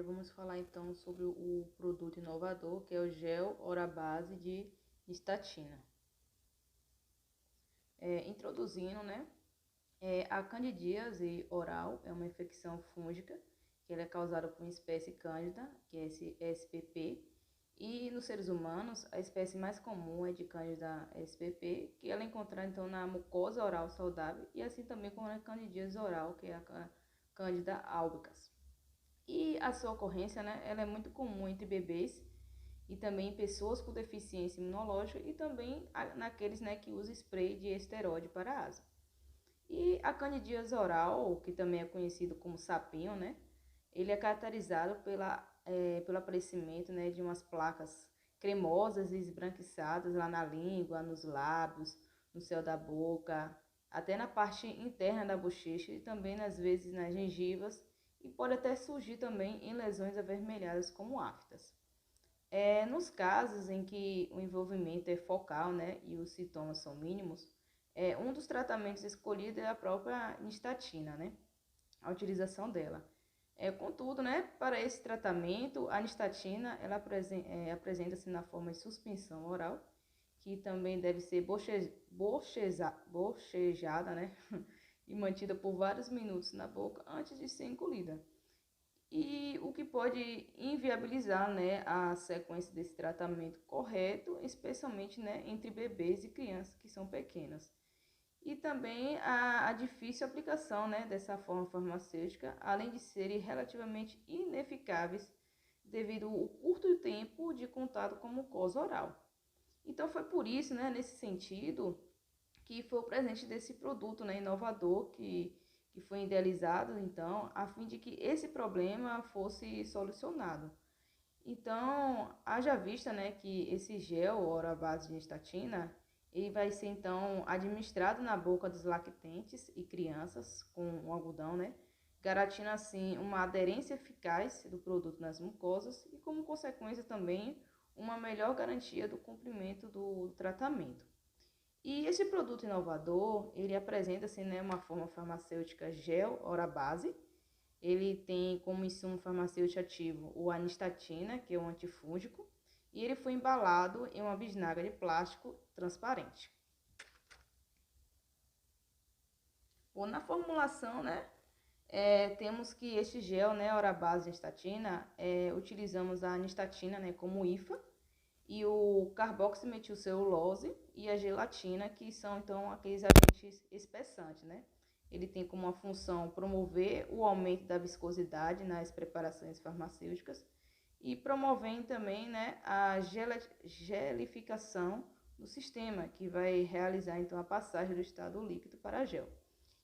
Vamos falar então sobre o produto inovador, que é o gel ora-base de nistatina. Introduzindo, né? A candidíase oral é uma infecção fúngica, que ela é causada por uma espécie cândida, que é esse SPP, e nos seres humanos, a espécie mais comum é de Candida SPP, que ela é encontrada então na mucosa oral saudável, e assim também como a candidíase oral, que é a Candida albicans. E a sua ocorrência, né, ela é muito comum entre bebês e também em pessoas com deficiência imunológica e também naqueles, né, que usam spray de esteroide para asma. E a candidíase oral, que também é conhecido como sapinho, né, ele é caracterizado pelo aparecimento, né, de umas placas cremosas e esbranquiçadas lá na língua, nos lábios, no céu da boca, até na parte interna da bochecha e também, às vezes, nas gengivas, e pode até surgir também em lesões avermelhadas como aftas. Nos casos em que o envolvimento é focal, né, e os sintomas são mínimos, um dos tratamentos escolhidos é a própria nistatina, né, a utilização dela. Contudo, né, para esse tratamento, a nistatina ela apresenta-se na forma de suspensão oral, que também deve ser bochejada, né, e mantida por vários minutos na boca antes de ser engolida. E o que pode inviabilizar, né, a sequência desse tratamento correto, especialmente, né, entre bebês e crianças que são pequenas. E também a difícil aplicação, né, dessa forma farmacêutica, além de serem relativamente ineficazes devido ao curto tempo de contato com a mucosa oral. Então foi por isso, né, nesse sentido, que foi o presente desse produto, né, inovador que foi idealizado, então, a fim de que esse problema fosse solucionado. Então, haja vista, né, que esse gel, ora base de nistatina, ele vai ser, então, administrado na boca dos lactentes e crianças com o algodão, né, garantindo, assim, uma aderência eficaz do produto nas mucosas e, como consequência, também, uma melhor garantia do cumprimento do tratamento. E esse produto inovador, ele apresenta assim, né, uma forma farmacêutica gel ora base. Ele tem como insumo farmacêutico ativo o anistatina, que é um antifúngico, e ele foi embalado em uma bisnaga de plástico transparente. Bom, na formulação, né, temos que este gel, né, ora base de anistatina, utilizamos a anistatina, né, como IFA, e o carboximetilcelulose e a gelatina, que são então aqueles agentes espessantes, né? Ele tem como uma função promover o aumento da viscosidade nas preparações farmacêuticas e promover também, né, a gelificação do sistema, que vai realizar então a passagem do estado líquido para gel.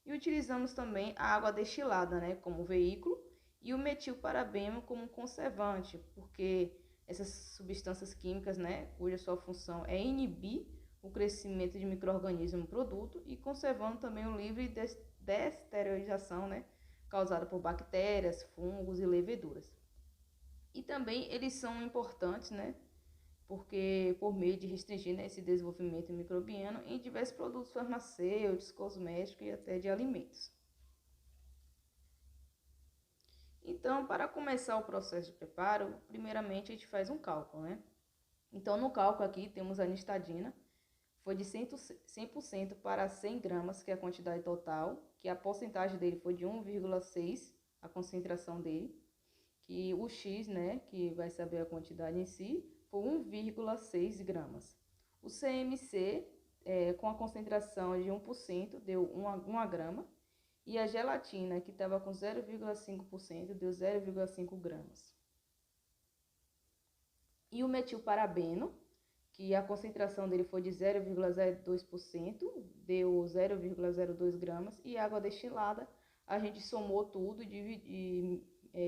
E utilizamos também a água destilada, né, como veículo e o metilparabeno como conservante, porque essas substâncias químicas, né, cuja sua função é inibir o crescimento de micro-organismos no produto e conservando também o livre desterilização, né, causada por bactérias, fungos e leveduras. E também eles são importantes, né, porque por meio de restringir, né, esse desenvolvimento microbiano em diversos produtos farmacêuticos, cosméticos e até de alimentos. Então, para começar o processo de preparo, primeiramente a gente faz um cálculo, né? Então, no cálculo aqui temos a nistadina, foi de 100% para 100 gramas, que é a quantidade total, que a porcentagem dele foi de 1,6, a concentração dele, que o X, né, que vai saber a quantidade em si, foi 1,6 gramas. O CMC, com a concentração de 1%, deu 1 grama, e a gelatina, que estava com 0,5%, deu 0,5 gramas. E o metilparabeno, que a concentração dele foi de 0,02%, deu 0,02 gramas. E água destilada, a gente somou tudo e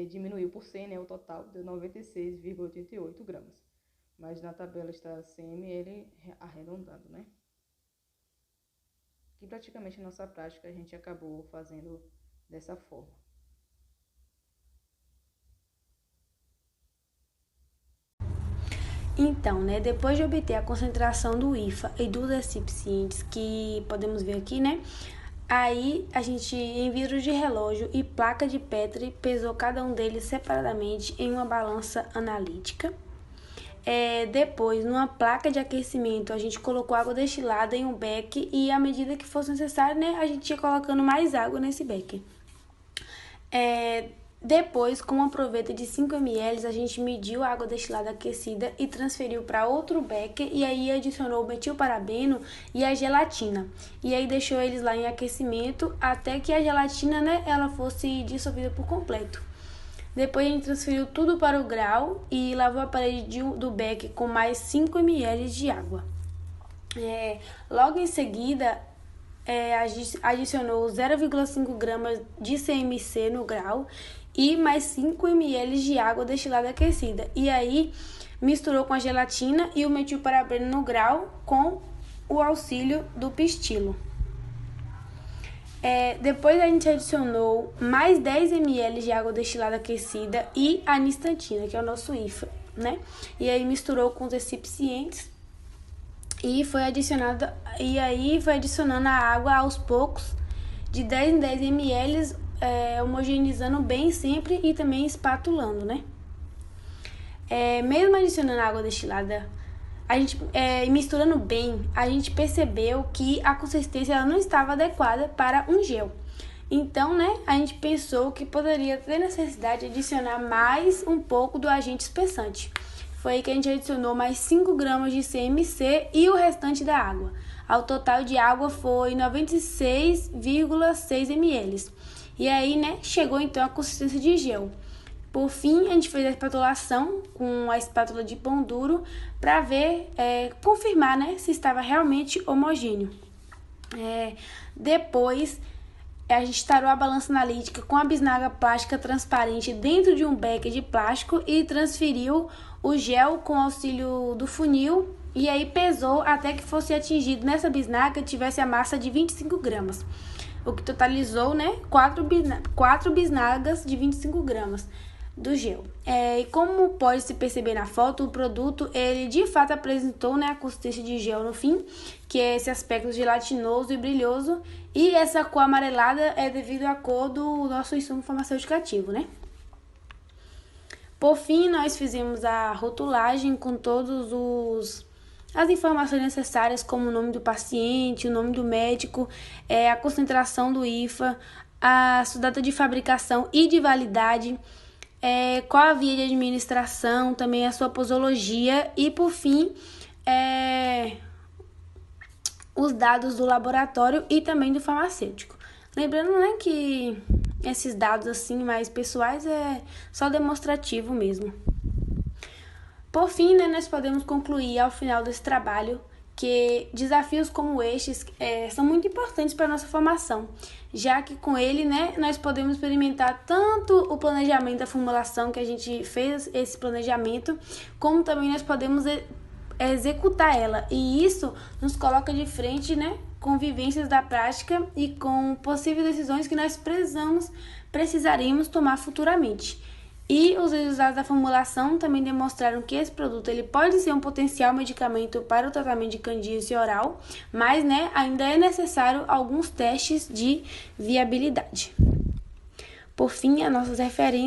diminuiu por 100, né, o total, deu 96,88 gramas. Mas na tabela está CML arredondado, né? Que praticamente na nossa prática a gente acabou fazendo dessa forma. Então, né, depois de obter a concentração do IFA e dos recipientes que podemos ver aqui, né, Aí a gente, em vidro de relógio e placa de Petri, pesou cada um deles separadamente em uma balança analítica. Depois, numa placa de aquecimento, a gente colocou água destilada em um becker e, à medida que fosse necessário, né, a gente ia colocando mais água nesse becker. Depois, com uma proveta de 5 ml, a gente mediu a água destilada aquecida e transferiu para outro becker e aí adicionou o metilparabeno e a gelatina. E aí deixou eles lá em aquecimento até que a gelatina, né, ela fosse dissolvida por completo. Depois a gente transferiu tudo para o grau e lavou a parede do becker com mais 5 ml de água. Logo em seguida, adicionou 0,5 gramas de CMC no grau e mais 5 ml de água destilada aquecida. E aí misturou com a gelatina e o metilparabeno no grau com o auxílio do pistilo. Depois a gente adicionou mais 10 ml de água destilada aquecida e a nistantina, que é o nosso IFA, né? E aí misturou com os recipientes e foi adicionando a água aos poucos, de 10 em 10 ml, homogeneizando bem sempre e também espatulando, né? Mesmo adicionando água destilada, a gente misturando bem, a gente percebeu que a consistência ela não estava adequada para um gel. Então, né, a gente pensou que poderia ter necessidade de adicionar mais um pouco do agente espessante. Foi aí que a gente adicionou mais 5 gramas de CMC e o restante da água. Ao total de água foi 96,6 ml. E aí, né, chegou então a consistência de gel. Por fim, a gente fez a espatulação com a espátula de pão duro para ver, confirmar, né, se estava realmente homogêneo. Depois, a gente tarou a balança analítica com a bisnaga plástica transparente dentro de um becker de plástico e transferiu o gel com auxílio do funil e aí pesou até que fosse atingido nessa bisnaga tivesse a massa de 25 gramas, o que totalizou, né, 4 bisnagas de 25 gramas do gel. E como pode se perceber na foto, o produto ele de fato apresentou, né, a consistência de gel no fim, que é esse aspecto gelatinoso e brilhoso, e essa cor amarelada é devido à cor do nosso insumo farmacêutico ativo, né? Por fim, nós fizemos a rotulagem com todos as informações necessárias, como o nome do paciente, o nome do médico, a concentração do IFA, a sua data de fabricação e de validade, qual a via de administração, também a sua posologia e, por fim, os dados do laboratório e também do farmacêutico. Lembrando, né, que esses dados assim mais pessoais é só demonstrativo mesmo. Por fim, né, nós podemos concluir ao final desse trabalho que desafios como estes são muito importantes para a nossa formação, já que com ele, né, nós podemos experimentar tanto o planejamento da formulação, que a gente fez esse planejamento, como também nós podemos executar ela, e isso nos coloca de frente, né, com vivências da prática e com possíveis decisões que nós precisaremos tomar futuramente. E os resultados da formulação também demonstraram que esse produto ele pode ser um potencial medicamento para o tratamento de candidíase oral, mas, né, ainda é necessário alguns testes de viabilidade. Por fim, as nossas referências